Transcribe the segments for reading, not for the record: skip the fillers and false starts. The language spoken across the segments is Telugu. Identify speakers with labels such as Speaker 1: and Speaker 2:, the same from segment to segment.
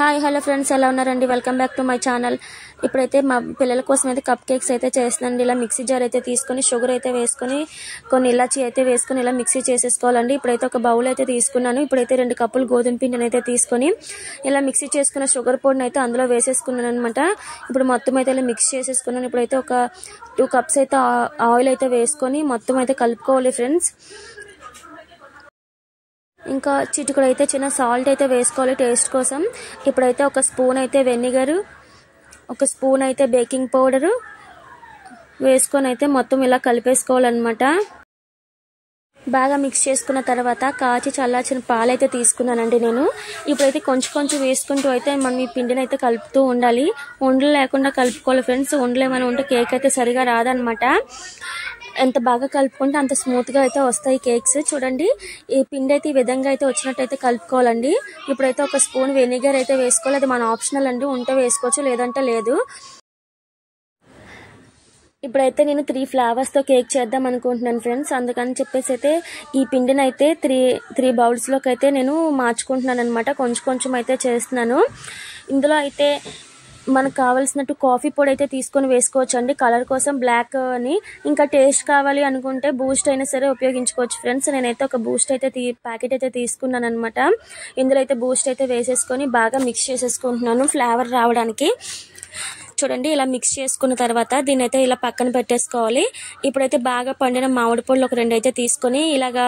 Speaker 1: హాయ్ హలో ఫ్రెండ్స్, ఎలా ఉన్నారండి? Welcome back to my channel. ఇప్పుడైతే మా పిల్లల కోసం అయితే కప్ కేక్స్ అయితే చేస్తున్నానండి. ఇలా మిక్సీ జార్ అయితే తీసుకొని షుగర్ అయితే వేసుకొని కొన్ని ఇలాచీ అయితే వేసుకొని ఇలా మిక్సీ చేసేసుకోవాలండి. ఇప్పుడైతే ఒక బౌల్ అయితే తీసుకున్నాను. ఇప్పుడైతే 2 కప్పులు గోధుమ పిండిని అయితే తీసుకొని ఇలా మిక్సీ చేసుకున్న షుగర్ పొడిని అయితే అందులో వేసేసుకున్నాను అనమాట. ఇప్పుడు మొత్తం అయితే ఇలా మిక్స్ చేసేసుకున్నాను. ఇప్పుడైతే ఒక 2 కప్స్ అయితే ఆయిల్ అయితే వేసుకొని మొత్తం అయితే కలుపుకోవాలి ఫ్రెండ్స్. ఇంకా చిటికెడు అయితే చిన్న సాల్ట్ అయితే వేసుకోవాలి టేస్ట్ కోసం. ఇప్పుడైతే ఒక స్పూన్ అయితే వెనిగర్, ఒక స్పూన్ అయితే బేకింగ్ పౌడర్ వేసుకొని అయితే మొత్తం ఇలా కలిపేసుకోవాలన్నమాట. బాగా మిక్స్ చేసుకున్న తర్వాత కాచి చల్లార్చిన పాలు అయితే తీసుకున్నానండి నేను. ఇప్పుడైతే కొంచెం కొంచెం వేసుకుంటూ అయితే మనం ఈ పిండిని అయితే కలుపుతూ ఉండాలి. ఉండలు లేకుండా కలుపుకోవాలి ఫ్రెండ్స్. ఉండలు ఏమైనా ఉంటే కేక్ అయితే సరిగా రాదనమాట. ఎంత బాగా కలుపుకుంటే అంత స్మూత్ గా అయితే వస్తాయి కేక్స్. చూడండి, ఈ పిండి అయితే ఈ విధంగా అయితే వచ్చినట్టయితే కలుపుకోవాలండి. ఇప్పుడైతే ఒక స్పూన్ వెనిగర్ అయితే వేసుకోవాలి. అది మన ఆప్షనల్ అండి, ఉంటే వేసుకోవచ్చు లేదంటే లేదు. ఇప్పుడైతే నేను 3 ఫ్లేవర్స్ తో కేక్ చేద్దాం అనుకుంటున్నాను ఫ్రెండ్స్. అందుకని చెప్పేసి అయితే ఈ పిండిని అయితే 3 బౌల్స్ లోకి అయితే నేను మార్చుకుంటున్నాను అనమాట. కొంచెం కొంచెం అయితే చేస్తున్నాను. ఇందులో అయితే మనకు కావాల్సినట్టు కాఫీ పొడి అయితే తీసుకొని వేసుకోవచ్చు అండి, కలర్ కోసం బ్లాక్ అని. ఇంకా టేస్ట్ కావాలి అనుకుంటే బూస్ట్ అయినా సరే ఉపయోగించుకోవచ్చు ఫ్రెండ్స్. నేనైతే ఒక బూస్ట్ అయితే ప్యాకెట్ అయితే తీసుకున్నాను అనమాట. ఇందులో అయితే బూస్ట్ అయితే వేసేసుకొని బాగా మిక్స్ చేసేసుకుంటున్నాను ఫ్లేవర్ రావడానికి. చూడండి, ఇలా మిక్స్ చేసుకున్న తర్వాత దీని అయితే ఇలా పక్కన పెట్టేసుకోవాలి. ఇప్పుడైతే బాగా పండిన మామిడి పళ్ళు ఒక 2 అయితే తీసుకొని ఇలాగా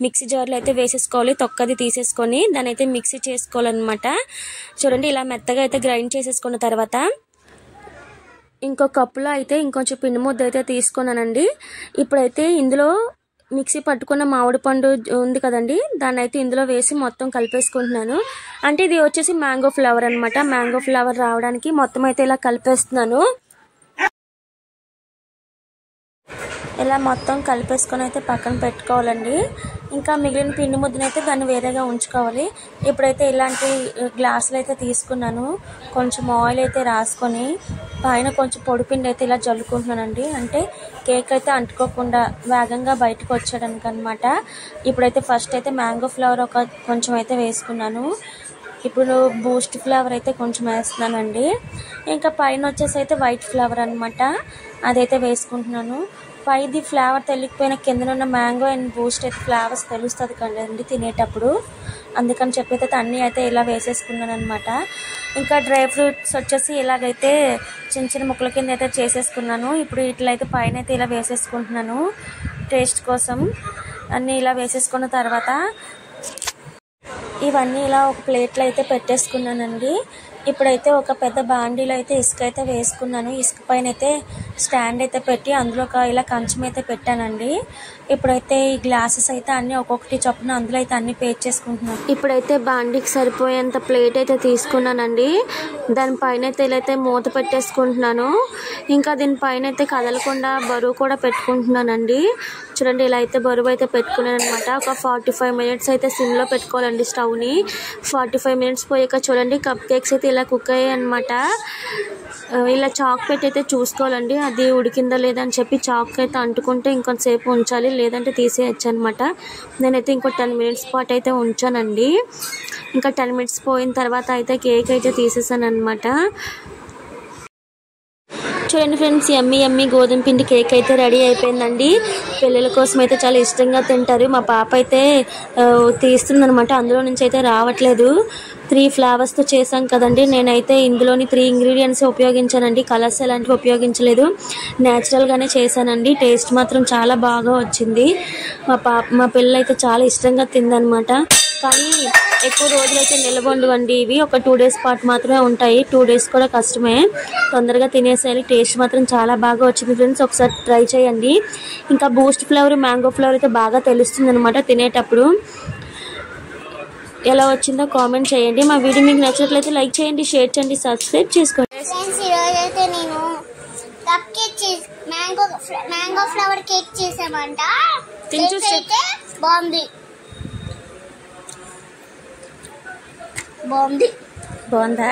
Speaker 1: మిక్సీ జార్లో అయితే వేసేసుకోవాలి. తొక్కది తీసేసుకొని దాని అయితే మిక్సీ చేసుకోవాలన్నమాట. చూడండి, ఇలా మెత్తగా అయితే గ్రైండ్ చేసేసుకున్న తర్వాత ఇంకో కప్పులో అయితే ఇంకొంచెం పిండి ముద్ద అయితే తీసుకున్నానండి. ఇప్పుడైతే ఇందులో మిక్సీ పట్టుకున్న మామిడి పండు ఉంది కదండి, దాన్ని అయితే ఇందులో వేసి మొత్తం కలిపేసుకుంటున్నాను. అంటే ఇది వచ్చేసి మ్యాంగో ఫ్లేవర్ అనమాట. మ్యాంగో ఫ్లేవర్ రావడానికి మొత్తం అయితే ఇలా కలిపేస్తున్నాను. ఇలా మొత్తం కలిపేసుకొని అయితే పక్కన పెట్టుకోవాలండి. ఇంకా మిగిలిన పిండి ముద్దను అయితే దాన్ని వేరేగా ఉంచుకోవాలి. ఇప్పుడైతే ఇలాంటి గ్లాసులు అయితే తీసుకున్నాను. కొంచెం ఆయిల్ అయితే రాసుకొని పైన కొంచెం పొడి పిండి అయితే ఇలా జల్లుకుంటున్నానండి. అంటే కేక్ అయితే అంటుకోకుండా వేగంగా బయటకు వచ్చేయడానికి అనమాట. ఇప్పుడైతే ఫస్ట్ అయితే మ్యాంగో ఫ్లేవర్ కొంచెం అయితే వేసుకున్నాను. ఇప్పుడు బూస్ట్ ఫ్లేవర్ అయితే కొంచెం వేస్తున్నానండి. ఇంకా పైన వచ్చేసి అయితే వైట్ ఫ్లేవర్ అనమాట, అదైతే వేసుకుంటున్నాను. పైది ఫ్లేవర్ తెలియకపోయినా కింద ఉన్న మ్యాంగో అండ్ బూస్ట్ అయితే ఫ్లేవర్స్ తెలుస్తుంది కదండి తినేటప్పుడు. అందుకని చెప్పి అయితే అన్నీ అయితే ఇలా వేసేసుకున్నాను అనమాట. ఇంకా డ్రై ఫ్రూట్స్ వచ్చేసి ఇలాగైతే చిన్న చిన్న ముక్కల కింద అయితే చేసేసుకున్నాను. ఇప్పుడు ఇట్లా అయితే పైన అయితే ఇలా వేసేసుకుంటున్నాను టేస్ట్ కోసం. అన్నీ ఇలా వేసేసుకున్న తర్వాత ఇవన్నీ ఇలా ఒక ప్లేట్లో అయితే పెట్టేసుకున్నానండి. ఇప్పుడైతే ఒక పెద్ద బాండీలో అయితే ఇసుక అయితే వేసుకున్నాను. ఇసుక పైన అయితే స్టాండ్ అయితే పెట్టి అందులో ఇలా కంచం అయితే పెట్టానండి. ఇప్పుడైతే ఈ గ్లాసెస్ అయితే అన్ని ఒక్కొక్కటి చొప్పున అందులో అయితే అన్ని పేస్ట్ చేసుకుంటున్నాను. ఇప్పుడైతే బాండీకి సరిపోయేంత ప్లేట్ అయితే తీసుకున్నానండి. దానిపైన అయితే ఇలా అయితే మూత పెట్టేసుకుంటున్నాను. ఇంకా దీనిపైన అయితే కదలకుండా బరువు కూడా పెట్టుకుంటున్నానండి. చూడండి, ఇలా అయితే బరువు అయితే పెట్టుకున్నాను అనమాట. ఒక 45 మినిట్స్ అయితే సిమ్లో పెట్టుకోవాలండి స్టవ్ని. 45 మినిట్స్ పోయాక చూడండి కప్ కేక్స్ అయితే ఇలా కుక్ అయ్యాయి అనమాట. ఇలా చాక్ పెట్టి అయితే చూసుకోవాలండి అది ఉడికిందా లేదా అని చెప్పి. చాక్ అయితే అంటుకుంటే ఇంకొంతసేపు ఉంచాలి, లేదంటే తీసేయచ్చు అనమాట. నేనైతే ఇంకో 10 మినిట్స్ పాటు అయితే ఉంచానండి. ఇంకా 10 మినిట్స్ పోయిన తర్వాత అయితే కేక్ అయితే తీసేసాను అనమాట. చూడండి ఫ్రెండ్స్, యమ్మీ గోధుమ పిండి కేక్ అయితే రెడీ అయిపోయిందండి. పిల్లల కోసం అయితే చాలా ఇష్టంగా తింటారు. మా పాప అయితే తీస్తుందనమాట, అందులో నుంచి అయితే రావట్లేదు. 3 ఫ్లేవర్స్తో చేసాం కదండి. నేనైతే ఇందులోని 3 ఇంగ్రీడియంట్స్ ఉపయోగించానండి, కలర్స్ ఎలాంటివి ఉపయోగించలేదు. న్యాచురల్గానే చేశానండి. టేస్ట్ మాత్రం చాలా బాగా వచ్చింది. మా పిల్లలు అయితే చాలా ఇష్టంగా తిందనమాట. కానీ ఎక్కువ రోజులైతే నిలబొండవండి ఇవి. ఒక 2 డేస్ పాటు మాత్రమే ఉంటాయి. 2 డేస్ కూడా కష్టమే, తొందరగా తినేసేయాలి. టేస్ట్ మాత్రం చాలా బాగా వచ్చింది ఫ్రెండ్స్, ఒకసారి ట్రై చేయండి. ఇంకా బూస్ట్ ఫ్లేవర్ మ్యాంగో ఫ్లేవర్ అయితే బాగా తెలుస్తుంది అనమాట తినేటప్పుడు. ఎలా వచ్చిందో కామెంట్ చేయండి. మా వీడియో మీకు నచ్చినట్లయితే లైక్ చేయండి, షేర్ చేయండి, సబ్స్క్రైబ్ చేసుకోండి.
Speaker 2: ఈరోజైతే నేను cupcake mango flavour cake చేసామంట.
Speaker 1: బాగుందా?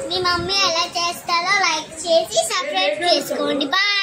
Speaker 2: మీ మమ్మీ ఎలా చేస్తారో లైక్ చేసి సబ్స్క్రైబ్ చేసుకోండి. బాయ్.